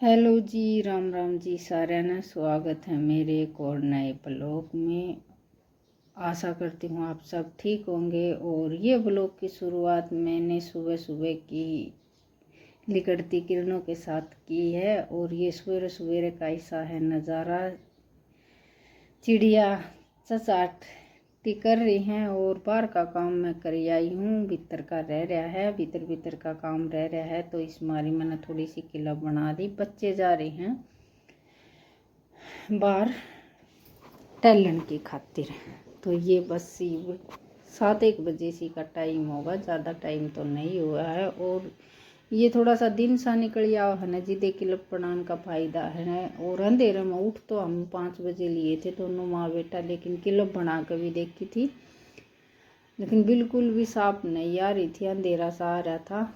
Hello जी, राम राम जी। सारे ना स्वागत है मेरे एक और नए ब्लॉग में। आशा करती हूँ आप सब ठीक होंगे। और ये ब्लॉग की शुरुआत मैंने सुबह सुबह की निकलती किरणों के साथ की है। और ये सवेरे सवेरे का ऐसा है नज़ारा, चिड़िया चहचहाती कर रही हैं और बाहर का काम मैं कर आई हूँ। भीतर का रह रहा है, भीतर का काम रह रहा है। तो इस मारी मैंने थोड़ी सी किला बना दी। बच्चे जा रहे हैं बाहर टहलन की खातिर। तो ये बस 7-1 बजे सी का टाइम होगा, ज़्यादा टाइम तो नहीं हुआ है। और ये थोड़ा सा दिन सा निकल गया है ना जिदे किलब बनाने का फ़ायदा है। और अंधेरे में उठ तो हम 5 बजे लिए थे दोनों माँ बेटा, लेकिन किलब बना कर भी देखी थी, लेकिन बिल्कुल भी साफ नहीं आ रही थी, अंधेरा सा आ रहा था।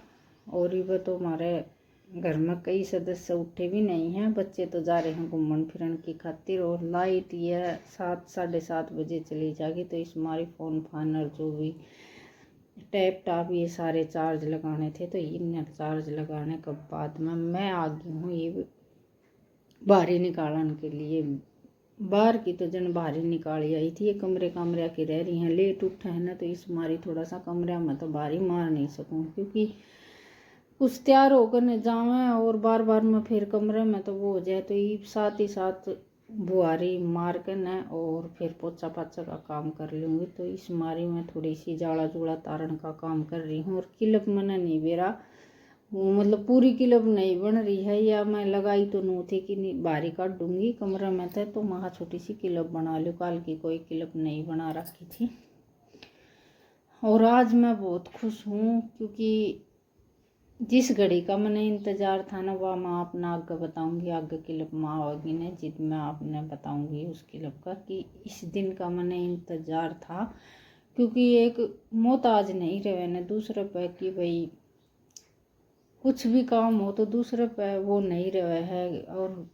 और ये तो हमारे घर में कई सदस्य उठे भी नहीं हैं। बच्चे तो जा रहे हैं घूमन फिरन की खातिर। और लाइट ये 7-7:30 बजे चली जाएगी। तो इस हमारे फ़ोन फान और जो भी टैप टाप ये सारे चार्ज लगाने थे, तो इन चार्ज लगाने के बाद में मैं आ गई हूँ ये बाहरी निकालने के लिए। बाहर की तो जन बाहरी निकाली आई थी। ये कमरे कमरे की रह रही हैं। लेट उठा है ना, तो इस मारी थोड़ा सा कमरे में तो बाहरी मार नहीं सकूँ, क्योंकि कुछ तैयार होकर न जावें और बार बार में फिर कमरे में तो वो हो जाए। तो ये साथ ही साथ बुआरी मार कर न और फिर पोछा पाछा का काम कर लूँगी। तो इस मारी में थोड़ी सी जाड़ा जुड़ा तारण का काम कर रही हूँ। और किलब मैंने नहीं बेरा, मतलब पूरी किलब नहीं बन रही है, या मैं लगाई तो नू थी कि नहीं बाहरी काट दूँगी कमरे में थे, तो महा छोटी सी किलब बना लूँ। कल की कोई किलब नहीं बना रखी थी। और आज मैं बहुत खुश हूँ, क्योंकि जिस घड़ी का मैंने इंतज़ार था ना, वह मैं अपना आगे बताऊंगी। आगे किलब माँ होगी ना जिद मैं आपने बताऊंगी उस किलब का, कि इस दिन का मैंने इंतज़ार था। क्योंकि एक मोहताज नहीं रहे ना दूसरे पे, कि भाई कुछ भी काम हो तो दूसरे पे वो नहीं रहे है। और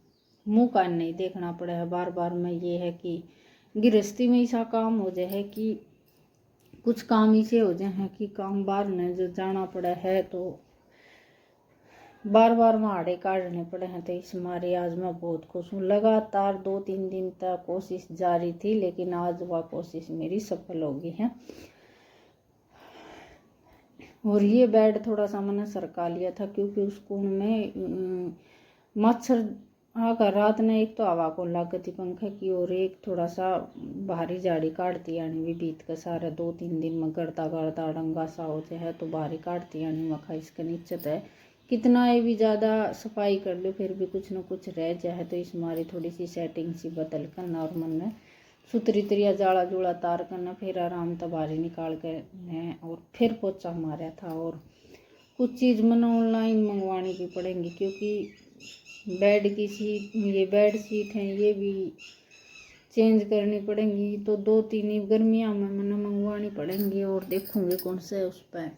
मुँह कान नहीं देखना पड़ा है बार बार में। ये है कि गृहस्थी में ऐसा काम हो जाए है कि कुछ काम ऐसे हो जाए हैं कि काम बाहर न जो जाना पड़ा है, तो बार बार महाड़े काटने पड़े हैं। तो इस मारे आज मैं बहुत खुश हूँ। लगातार 2-3 दिन तक कोशिश जारी थी, लेकिन आज वह कोशिश मेरी सफल हो गई है। और ये बेड थोड़ा सा मैंने सरका लिया था, क्योंकि उस कुंड में मच्छर आकर रात ने एक तो हवा को लागती पंखे की, और एक थोड़ा सा बाहरी जाड़ी काटती यानी भी बीत का सारा 2-3 दिन में गर्दा गर्दा डंगा सा हो जाए तो बाहरी काटती यानी मखा इसके नीचे है। कितना ये भी ज़्यादा सफाई कर लो फिर भी कुछ न कुछ रह जाए। तो इस मारी थोड़ी सी सेटिंग सी बदल कर नॉर्मल में सुतरी तरिया जाड़ा जुड़ा तार करना, फिर आराम तो बाहरी निकाल कर और फिर पोछा मारा था। और कुछ चीज़ मैंने ऑनलाइन मंगवानी भी पड़ेंगी, क्योंकि बेड की सीट, ये बेड शीट है ये भी चेंज करनी पड़ेंगी। तो 2-3 गर्मियाँ में मैंने मंगवानी पड़ेंगी। और देखूँगी कौन से उस पर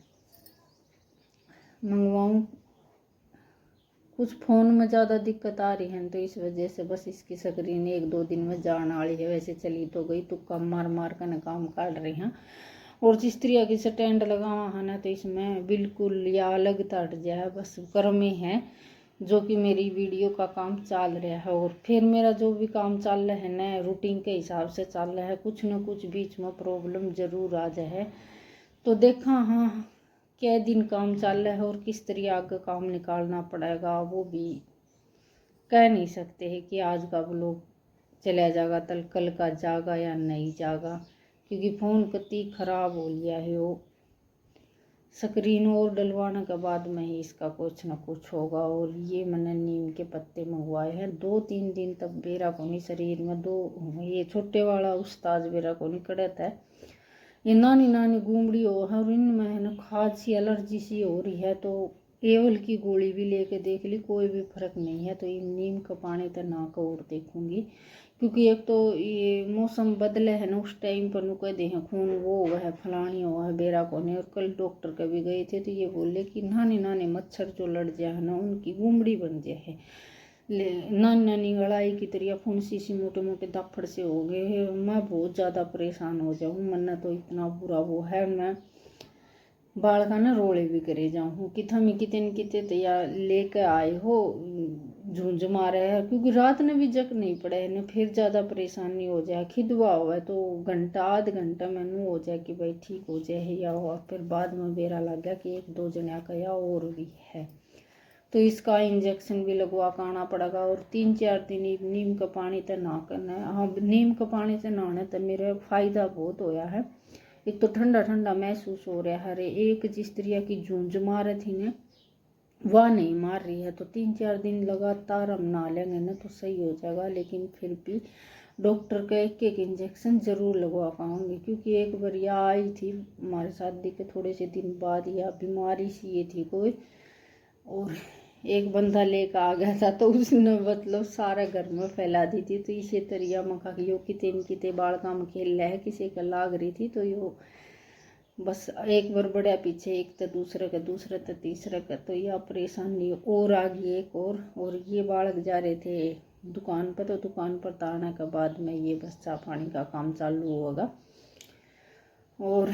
मंगवाऊँ। कुछ फ़ोन में ज़्यादा दिक्कत आ रही है, तो इस वजह से बस इसकी स्क्रीन 1-2 दिन में जाने वाली है। वैसे चली तो गई, तुक्का मार मार कर काम काट रही हैं। और जिस तरह की स्टैंड लगावा है ना, तो इसमें बिल्कुल या अलग तट जाए बस कर्म ही है, जो कि मेरी वीडियो का काम चल रहा है। और फिर मेरा जो भी काम चल रहा है ना, रूटीन के हिसाब से चल रहा है। कुछ न कुछ बीच में प्रॉब्लम ज़रूर आ जाए। तो देखा हाँ क्या दिन काम चल रहा है और किस तरह आगे काम निकालना पड़ेगा, वो भी कह नहीं सकते हैं कि आज का व्लॉग चला जाएगा तो कल का जाएगा या नहीं जाएगा। क्योंकि फ़ोन कति ख़राब हो गया है। वो स्क्रीन और डलवाने के बाद में ही इसका कुछ ना कुछ होगा। और ये मैंने नीम के पत्ते मंगवाए हैं। 2-3 दिन तक बेरा को नहीं शरीर में, ये छोटे वाला उस्ताद बेरा को नहीं कड़ता है। ये नानी नानी गुमड़ी हो है और इनमें है ना खाद सी एलर्जी सी हो रही है। तो एवल की गोली भी लेके देख ली, कोई भी फर्क नहीं है। तो ये नीम का पानी तो ना का और देखूंगी, क्योंकि एक तो ये मौसम बदले है ना, उस टाइम पर नुकह दे हैं खून वो हुआ है फलानी हुआ है बेरा को नहीं। और कल डॉक्टर के भी गए थे, तो ये बोले कि नानी नानी मच्छर जो लड़ जाए है ना, उनकी गुमड़ी बन जाए है। नानी नानी गड़ाई की तरह फुंसी सी मोटे मोटे दाफड़ से हो गए। मैं बहुत ज़्यादा परेशान हो जाऊँ। मन्ना तो इतना बुरा वो है, मैं बाल का ना रोले भी करे जाऊँ कि थमी कितने कितने तो या लेकर आए हो झुंझ मारे है, क्योंकि रात ने भी जग नहीं पड़े है, फिर ज़्यादा परेशानी हो जाए। खिदवा हुआ है तो घंटा आध घंटा मैनू हो जाए कि भाई ठीक हो जाए या हुआ, फिर बाद में बेरा लग गया कि 1-2 जने का या और भी है, तो इसका इंजेक्शन भी लगवा कर आना पड़ेगा। और 3-4 दिन नीम का पानी तो ना करना है। हाँ, नीम का पानी से नहाने तो मेरा फ़ायदा बहुत होया है। एक तो ठंडा ठंडा महसूस हो रहा है। एक जिस तरह की झुंझ मार थी ना, वह नहीं मार रही है। तो 3-4 दिन लगातार हम नहा लेंगे ना तो सही हो जाएगा। लेकिन फिर भी डॉक्टर का एक इंजेक्शन ज़रूर लगवा पाऊँगी, क्योंकि एक बार यह आई थी हमारे शादी के थोड़े से दिन बाद, या बीमारी सी ये थी कोई, और एक बंदा लेकर आ गया था तो उसने मतलब सारा घर में फैला दी थी। तो इसी तरिया मखा कि यो किते बाड़का में खेल रहा है, किसी का लाग रही थी, तो यो बस एक बार बढ़िया पीछे, एक तो दूसरे तो तीसरे का, तो यह परेशानी और आ गई एक और ये बालक जा रहे थे दुकान पर, तो दुकान पर ताने के बाद में ये बस चाय पानी का काम चालू होगा। और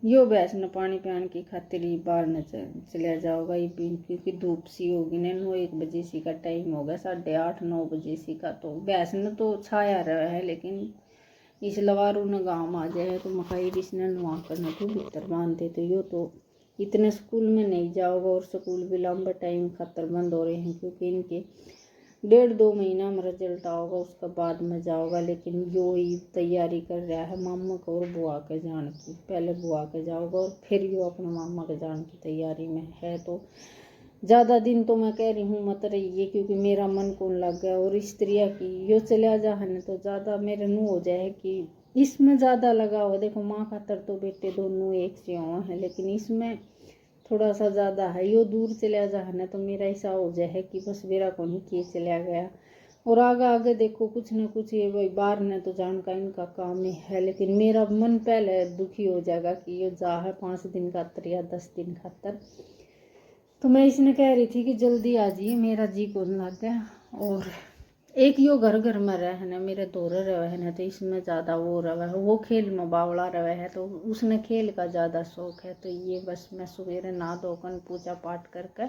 यो भैंस न पानी पियान की खातिर ही बाहर न चला जाओगा, क्योंकि धूप सी होगी ना। 9-1 बजे सी का टाइम होगा, 8:30-9 बजे सी का। तो भैंस न तो छाया रहा है, लेकिन इस लवारू न गाँव आ जाए तो मकाई इसने नुआ करना तो भीतर बांधते। तो यो तो इतने स्कूल में नहीं जाओगा, और स्कूल भी लंबा टाइम खातर बंद हो रहे हैं, क्योंकि इनके 1.5-2 महीना में रिजल्ट आओगा, उसका बाद में जाओगा। लेकिन यो ही तैयारी कर रहा है मामा को और बुआ के जान की। पहले बुआ के जाओगा और फिर यो अपने मामा के जान की तैयारी में है। तो ज़्यादा दिन तो मैं कह रही हूँ मत रहिए, क्योंकि मेरा मन कौन लग गया। और इस तरह की यो चला जा है तो ज़्यादा मेरे नू हो जाए कि इसमें ज़्यादा लगा हो। देखो माँ खातर तो बेटे दोनों एक से हुए हैं, लेकिन इसमें थोड़ा सा ज़्यादा है। यो दूर चला जा है तो मेरा ऐसा हो जाए कि बस मेरा को नहीं किए चला गया। और आगे आगे देखो कुछ ना कुछ ये भाई बाहर ने तो जान का इनका काम ही है, लेकिन मेरा मन पहले दुखी हो जाएगा कि ये जा है 5 दिन खातर या 10 दिन खातर। तो मैं इसने कह रही थी कि जल्दी आ जाइए, मेरा जी को लग गया। और एक यो घर घर में रहे ना, मेरे दौरे रहे है ना, तो इसमें ज़्यादा वो रहा है, वो खेल में बावला रहे है, तो उसने खेल का ज़्यादा शौक है। तो ये बस मैं सवेरे नहा धोकर पूजा पाठ करके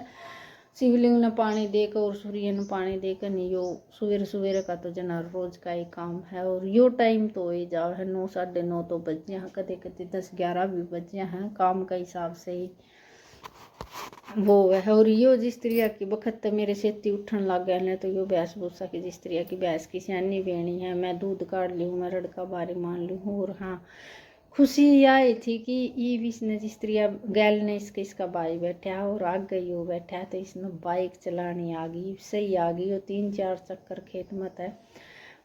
शिवलिंग ने पानी देकर और सूर्य ने पानी देकर नहीं, यो सवेरे सवेरे का तो जना रोज का ही काम है। और यो टाइम तो ही जाओ है 9-9:30 तो बजे हैं, कदे कदे 10-11 भी बजे हैं, काम का हिसाब से ही वो है। और यो जिस तरह की बखत मेरे सेती उठन लग गए हैं, तो यो भैंस भूसा की जिस तरह की भैंस की सियानी बेणी है, मैं दूध काट ली हूँ, मैं रड़का बारी मान ली हूँ। और हाँ, खुशी यह आई थी कि ये इसने जिस तरह गैल ने इसका भाई बैठा और आग गई हो बैठा, तो इसने बाइक चलानी आ गई, सही आ गई। और 3-4 चक्कर खेत में है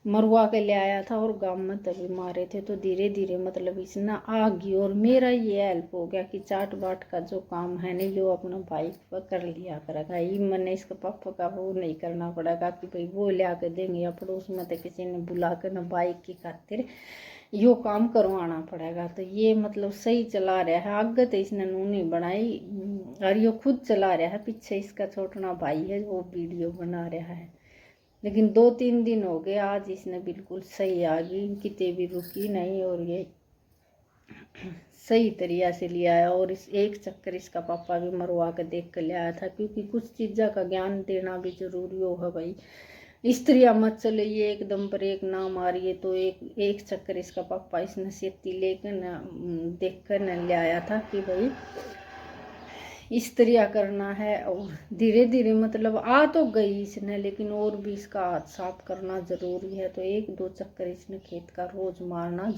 मरवा के ले आया था, और गांव में तभी मारे थे। तो धीरे धीरे मतलब इसने आ गई, और मेरा ये हेल्प हो गया कि चाट बाट का जो काम है नहीं जो अपना बाइक पर कर लिया करेगा। ये मैंने इसके पापा का वो नहीं करना पड़ेगा कि भाई वो ले आकर देंगे, या पड़ोस में तो किसी ने बुला कर ना बाइक की खातिर यो काम करवाना पड़ेगा। तो ये मतलब सही चला रहा है। आगे तो इसने नूनी बनाई और यो खुद चला रहा है, पीछे इसका छोटा भाई है वो वीडियो बना रहा है। लेकिन 2-3 दिन हो गए, आज इसने बिल्कुल सही आ गई, किते भी रुकी नहीं, और ये सही तरीका से लिया है। और इस एक चक्कर इसका पापा भी मरवा के देख कर ले आया था, क्योंकि कुछ चीज़ों का ज्ञान देना भी जरूरी हो है भाई। इस तरह मत चलिए एकदम पर एक ना मारिए। तो एक चक्कर इसका पापा इसने सेती लेकर न देख कर न ले आया था कि भाई इस तरह करना है। और धीरे धीरे मतलब आ तो गई इसने, लेकिन और भी इसका हाथ साफ करना ज़रूरी है। तो 1-2 चक्कर इसने खेत का रोज़ मारना